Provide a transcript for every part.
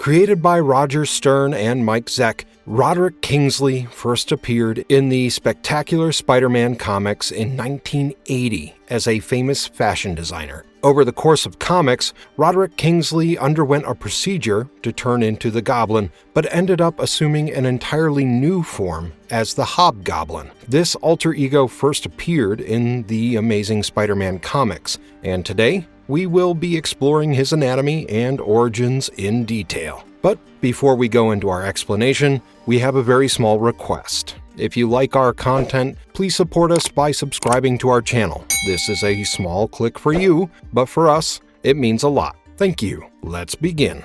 Created by Roger Stern and Mike Zeck, Roderick Kingsley first appeared in the Spectacular Spider-Man comics in 1980 as a famous fashion designer. Over the course of comics, Roderick Kingsley underwent a procedure to turn into the Goblin, but ended up assuming an entirely new form as the Hobgoblin. This alter ego first appeared in the Amazing Spider-Man comics, and today we will be exploring his anatomy and origins in detail. But before we go into our explanation, we have a very small request. If you like our content, please support us by subscribing to our channel. This is a small click for you, but for us, it means a lot. Thank you. Let's begin.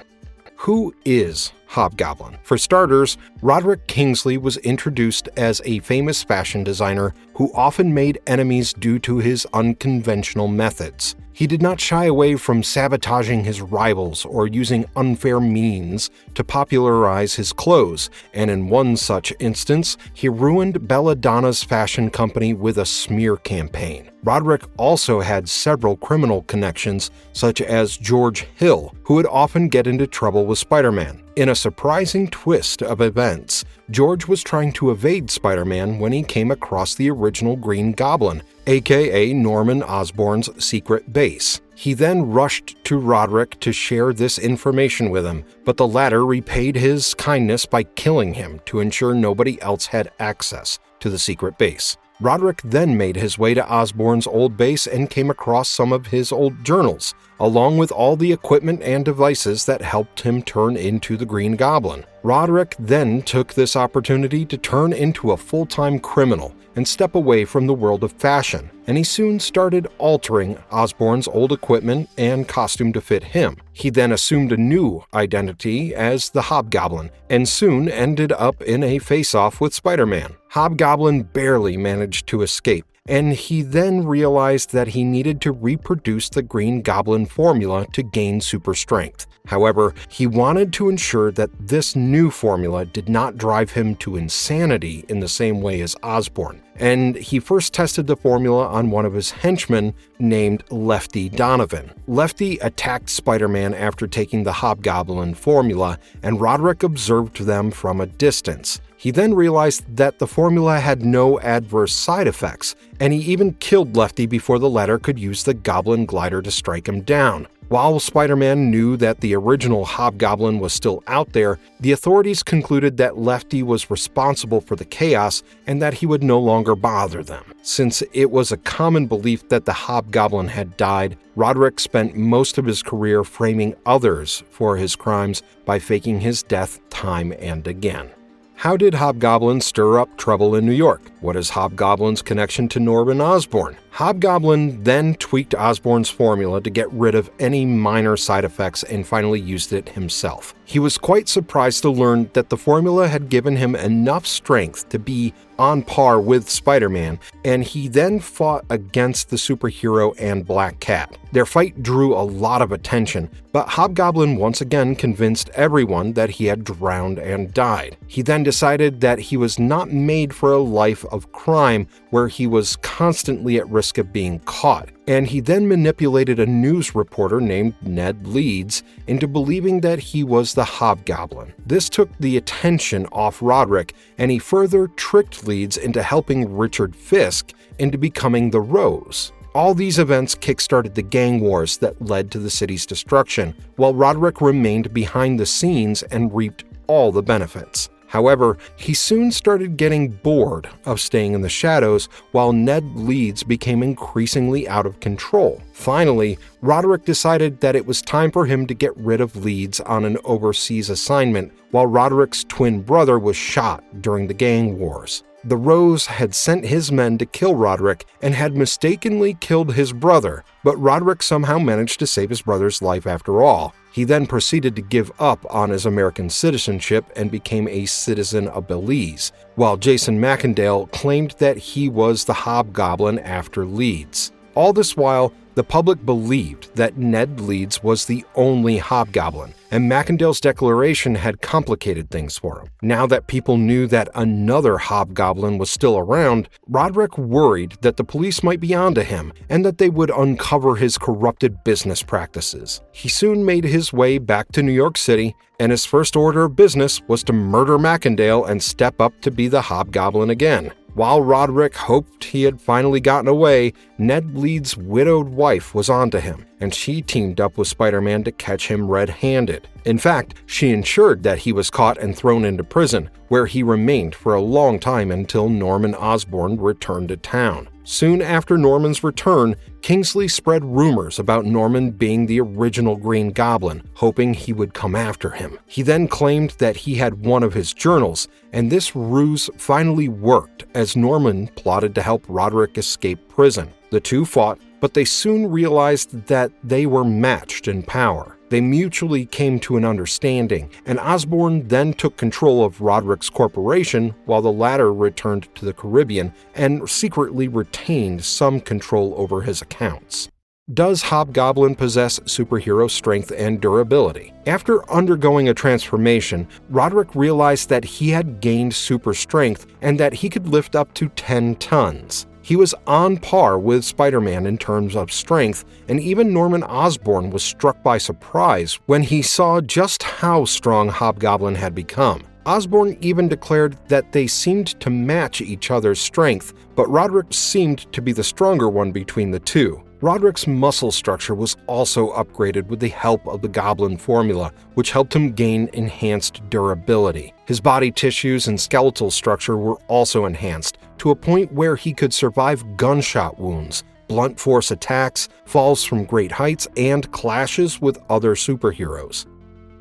Who is Hobgoblin? For starters, Roderick Kingsley was introduced as a famous fashion designer who often made enemies due to his unconventional methods. He did not shy away from sabotaging his rivals or using unfair means to popularize his clothes, and in one such instance, he ruined Belladonna's fashion company with a smear campaign. Roderick also had several criminal connections, such as George Hill, who would often get into trouble with Spider-Man. In a surprising twist of events, George was trying to evade Spider-Man when he came across the original Green Goblin, aka Norman Osborn's secret base. He then rushed to Roderick to share this information with him, but the latter repaid his kindness by killing him to ensure nobody else had access to the secret base. Roderick then made his way to Osborn's old base and came across some of his old journals, along with all the equipment and devices that helped him turn into the Green Goblin. Roderick then took this opportunity to turn into a full-time criminal and step away from the world of fashion, and he soon started altering Osborn's old equipment and costume to fit him. He then assumed a new identity as the Hobgoblin, and soon ended up in a face-off with Spider-Man. Hobgoblin barely managed to escape, and he then realized that he needed to reproduce the Green Goblin formula to gain super strength. However, he wanted to ensure that this new formula did not drive him to insanity in the same way as Osborn, and he first tested the formula on one of his henchmen named Lefty Donovan. Lefty attacked Spider-Man after taking the Hobgoblin formula, and Roderick observed them from a distance. He then realized that the formula had no adverse side effects, and he even killed Lefty before the latter could use the Goblin glider to strike him down. While Spider-Man knew that the original Hobgoblin was still out there, the authorities concluded that Lefty was responsible for the chaos and that he would no longer bother them. Since it was a common belief that the Hobgoblin had died, Roderick spent most of his career framing others for his crimes by faking his death time and again. How did Hobgoblin stir up trouble in New York? What is Hobgoblin's connection to Norman Osborn? Hobgoblin then tweaked Osborn's formula to get rid of any minor side effects and finally used it himself. He was quite surprised to learn that the formula had given him enough strength to be on par with Spider-Man, and he then fought against the superhero and Black Cat. Their fight drew a lot of attention, but Hobgoblin once again convinced everyone that he had drowned and died. He then decided that he was not made for a life of crime where he was constantly at risk of being caught, and he then manipulated a news reporter named Ned Leeds into believing that he was the Hobgoblin. This took the attention off Roderick, and he further tricked Leeds into helping Richard Fisk into becoming the Rose. All these events kickstarted the gang wars that led to the city's destruction, while Roderick remained behind the scenes and reaped all the benefits. However, he soon started getting bored of staying in the shadows, while Ned Leeds became increasingly out of control. Finally, Roderick decided that it was time for him to get rid of Leeds on an overseas assignment, while Roderick's twin brother was shot during the gang wars. The Rose had sent his men to kill Roderick and had mistakenly killed his brother, but Roderick somehow managed to save his brother's life after all. He then proceeded to give up on his American citizenship and became a citizen of Belize, while Jason Macendale claimed that he was the Hobgoblin after Leeds. All this while, The public believed that Ned Leeds was the only Hobgoblin, and Macendale's declaration had complicated things for him. Now that people knew that another Hobgoblin was still around, Roderick worried that the police might be onto him and that they would uncover his corrupted business practices. He soon made his way back to New York City, and his first order of business was to murder Macendale and step up to be the Hobgoblin again. While Roderick hoped he had finally gotten away, Ned Leeds' widowed wife was onto him, and she teamed up with Spider-Man to catch him red-handed. In fact, she ensured that he was caught and thrown into prison, where he remained for a long time until Norman Osborn returned to town. Soon after Norman's return, Kingsley spread rumors about Norman being the original Green Goblin, hoping he would come after him. He then claimed that he had one of his journals, and this ruse finally worked as Norman plotted to help Roderick escape prison. The two fought, but they soon realized that they were matched in power. They mutually came to an understanding, and Osborn then took control of Roderick's corporation while the latter returned to the Caribbean and secretly retained some control over his accounts. Does Hobgoblin possess superhero strength and durability? After undergoing a transformation, Roderick realized that he had gained super strength and that he could lift up to 10 tons. He was on par with Spider-Man in terms of strength, and even Norman Osborn was struck by surprise when he saw just how strong Hobgoblin had become. Osborn even declared that they seemed to match each other's strength, but Roderick seemed to be the stronger one between the two. Roderick's muscle structure was also upgraded with the help of the Goblin formula, which helped him gain enhanced durability. His body tissues and skeletal structure were also enhanced, to a point where he could survive gunshot wounds, blunt force attacks, falls from great heights, and clashes with other superheroes.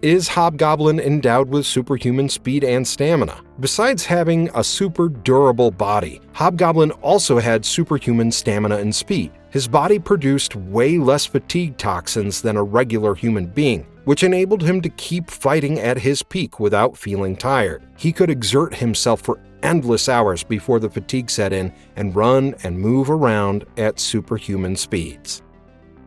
Is Hobgoblin endowed with superhuman speed and stamina? Besides having a super durable body, Hobgoblin also had superhuman stamina and speed. His body produced way less fatigue toxins than a regular human being, which enabled him to keep fighting at his peak without feeling tired. He could exert himself for endless hours before the fatigue set in and run and move around at superhuman speeds.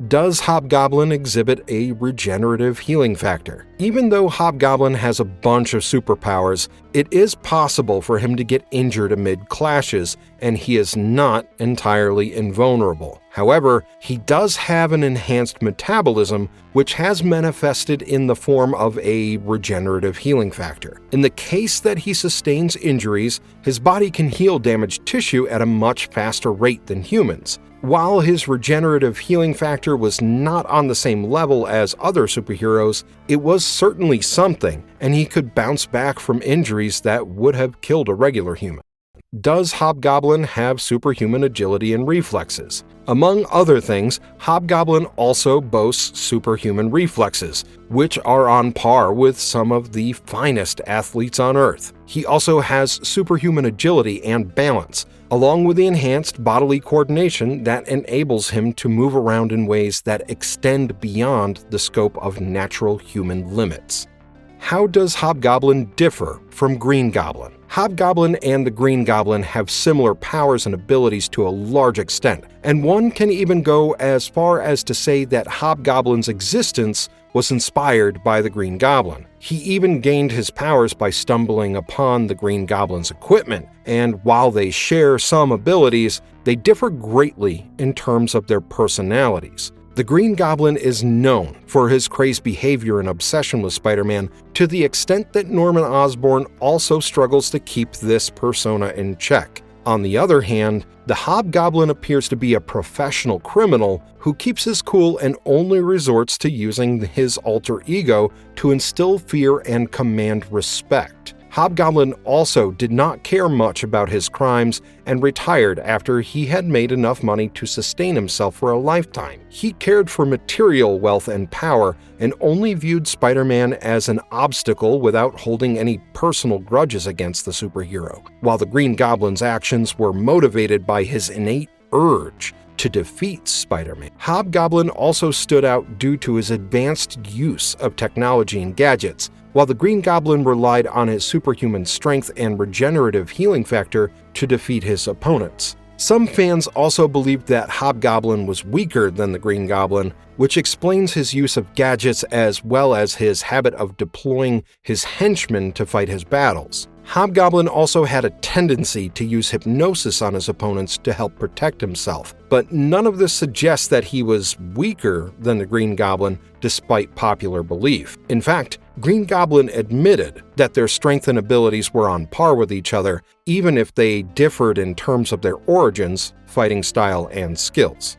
Does Hobgoblin exhibit a regenerative healing factor? Even though Hobgoblin has a bunch of superpowers, it is possible for him to get injured amid clashes, and he is not entirely invulnerable. However, he does have an enhanced metabolism, which has manifested in the form of a regenerative healing factor. In the case that he sustains injuries, his body can heal damaged tissue at a much faster rate than humans. While his regenerative healing factor was not on the same level as other superheroes, it was certainly something, and he could bounce back from injuries that would have killed a regular human. Does Hobgoblin have superhuman agility and reflexes? Among other things, Hobgoblin also boasts superhuman reflexes, which are on par with some of the finest athletes on Earth. He also has superhuman agility and balance, along with the enhanced bodily coordination that enables him to move around in ways that extend beyond the scope of natural human limits. How does Hobgoblin differ from Green Goblin? Hobgoblin and the Green Goblin have similar powers and abilities to a large extent, and one can even go as far as to say that Hobgoblin's existence was inspired by the Green Goblin. He even gained his powers by stumbling upon the Green Goblin's equipment, and while they share some abilities, they differ greatly in terms of their personalities. The Green Goblin is known for his crazed behavior and obsession with Spider-Man to the extent that Norman Osborn also struggles to keep this persona in check. On the other hand, the Hobgoblin appears to be a professional criminal who keeps his cool and only resorts to using his alter ego to instill fear and command respect. Hobgoblin also did not care much about his crimes and retired after he had made enough money to sustain himself for a lifetime. He cared for material wealth and power and only viewed Spider-Man as an obstacle without holding any personal grudges against the superhero, while the Green Goblin's actions were motivated by his innate urge to defeat Spider-Man. Hobgoblin also stood out due to his advanced use of technology and gadgets, while the Green Goblin relied on his superhuman strength and regenerative healing factor to defeat his opponents. Some fans also believed that Hobgoblin was weaker than the Green Goblin, which explains his use of gadgets as well as his habit of deploying his henchmen to fight his battles. Hobgoblin also had a tendency to use hypnosis on his opponents to help protect himself, but none of this suggests that he was weaker than the Green Goblin despite popular belief. In fact, Green Goblin admitted that their strength and abilities were on par with each other, even if they differed in terms of their origins, fighting style, and skills.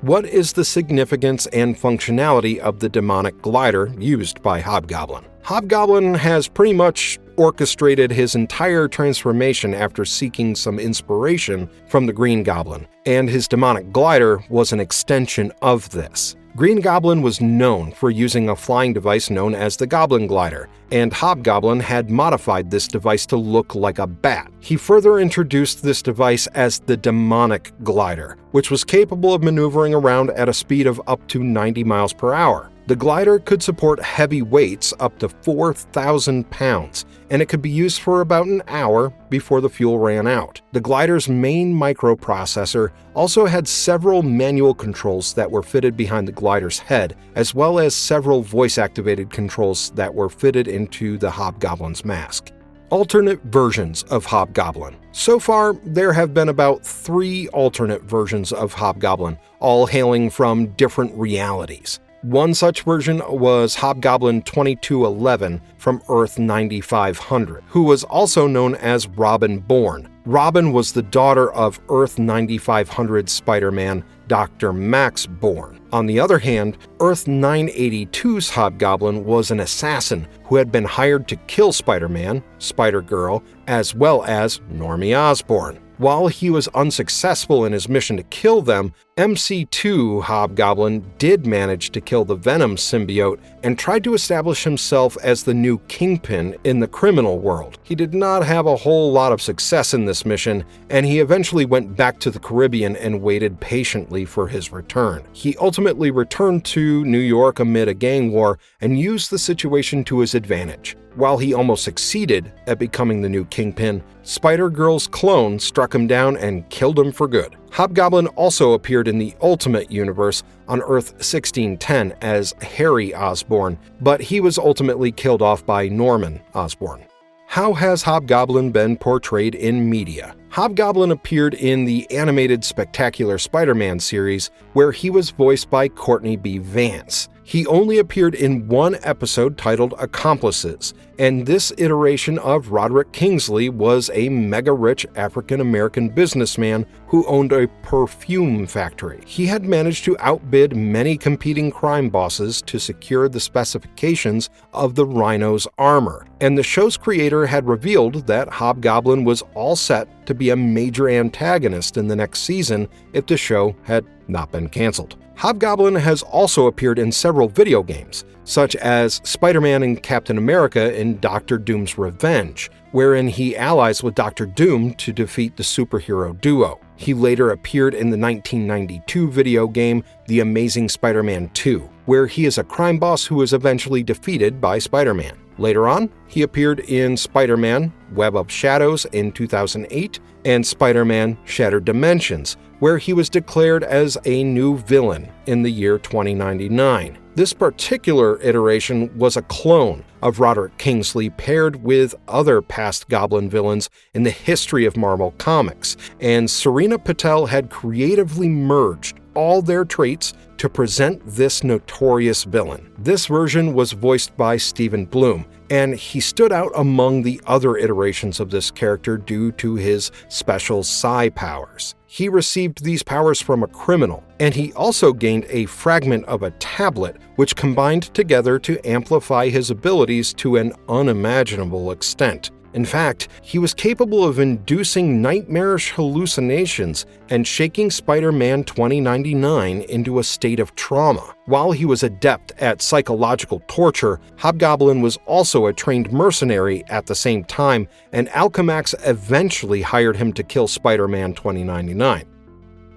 What is the significance and functionality of the demonic glider used by Hobgoblin? Hobgoblin has pretty much orchestrated his entire transformation after seeking some inspiration from the Green Goblin, and his demonic glider was an extension of this. Green Goblin was known for using a flying device known as the Goblin Glider, and Hobgoblin had modified this device to look like a bat. He further introduced this device as the Demonic Glider, which was capable of maneuvering around at a speed of up to 90 miles per hour. The glider could support heavy weights up to 4,000 pounds, and it could be used for about an hour before the fuel ran out. The glider's main microprocessor also had several manual controls that were fitted behind the glider's head, as well as several voice-activated controls that were fitted into the Hobgoblin's mask. Alternate versions of Hobgoblin. So far, there have been about 3 alternate versions of Hobgoblin, all hailing from different realities. One such version was Hobgoblin 2211 from Earth 9500, who was also known as Robin Born. Robin was the daughter of Earth 9500 Spider-Man Dr. Max Born. On the other hand, Earth 982's Hobgoblin was an assassin who had been hired to kill Spider-Man, Spider-Girl, as well as Normie Osborn. While he was unsuccessful in his mission to kill them, MC2 Hobgoblin did manage to kill the Venom symbiote and tried to establish himself as the new Kingpin in the criminal world. He did not have a whole lot of success in this mission, and he eventually went back to the Caribbean and waited patiently for his return. He ultimately returned to New York amid a gang war and used the situation to his advantage. While he almost succeeded at becoming the new Kingpin, Spider-Girl's clone struck him down and killed him for good. Hobgoblin also appeared in the Ultimate Universe on Earth 1610 as Harry Osborn, but he was ultimately killed off by Norman Osborn. How has Hobgoblin been portrayed in media? Hobgoblin appeared in the animated Spectacular Spider-Man series, where he was voiced by Courtney B. Vance. He only appeared in one episode titled Accomplices, and this iteration of Roderick Kingsley was a mega-rich African-American businessman who owned a perfume factory. He had managed to outbid many competing crime bosses to secure the specifications of the Rhino's armor, and the show's creator had revealed that Hobgoblin was all set to be a major antagonist in the next season if the show had not been canceled. Hobgoblin has also appeared in several video games, such as Spider-Man and Captain America in Doctor Doom's Revenge, wherein he allies with Doctor Doom to defeat the superhero duo. He later appeared in the 1992 video game The Amazing Spider-Man 2, where he is a crime boss who is eventually defeated by Spider-Man. Later on, he appeared in Spider-Man Web of Shadows in 2008 and Spider-Man Shattered Dimensions, where he was declared as a new villain in the year 2099. This particular iteration was a clone of Roderick Kingsley paired with other past Goblin villains in the history of Marvel Comics, and Serena Patel had creatively merged all their traits to present this notorious villain. This version was voiced by Stephen Bloom, and he stood out among the other iterations of this character due to his special psi powers. He received these powers from a criminal, and he also gained a fragment of a tablet which combined together to amplify his abilities to an unimaginable extent. In fact, he was capable of inducing nightmarish hallucinations and shaking Spider-Man 2099 into a state of trauma. While he was adept at psychological torture, Hobgoblin was also a trained mercenary at the same time, and Alchemax eventually hired him to kill Spider-Man 2099.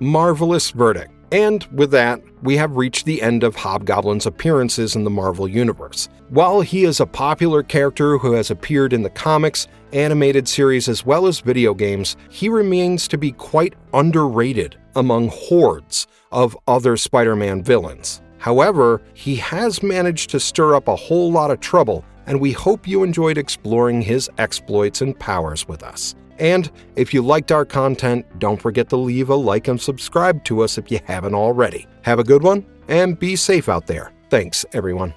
Marvelous verdict. And with that, we have reached the end of Hobgoblin's appearances in the Marvel Universe. While he is a popular character who has appeared in the comics, animated series, as well as video games, he remains to be quite underrated among hordes of other Spider-Man villains. However, he has managed to stir up a whole lot of trouble, and we hope you enjoyed exploring his exploits and powers with us. And if you liked our content, don't forget to leave a like and subscribe to us if you haven't already. Have a good one, and be safe out there. Thanks, everyone.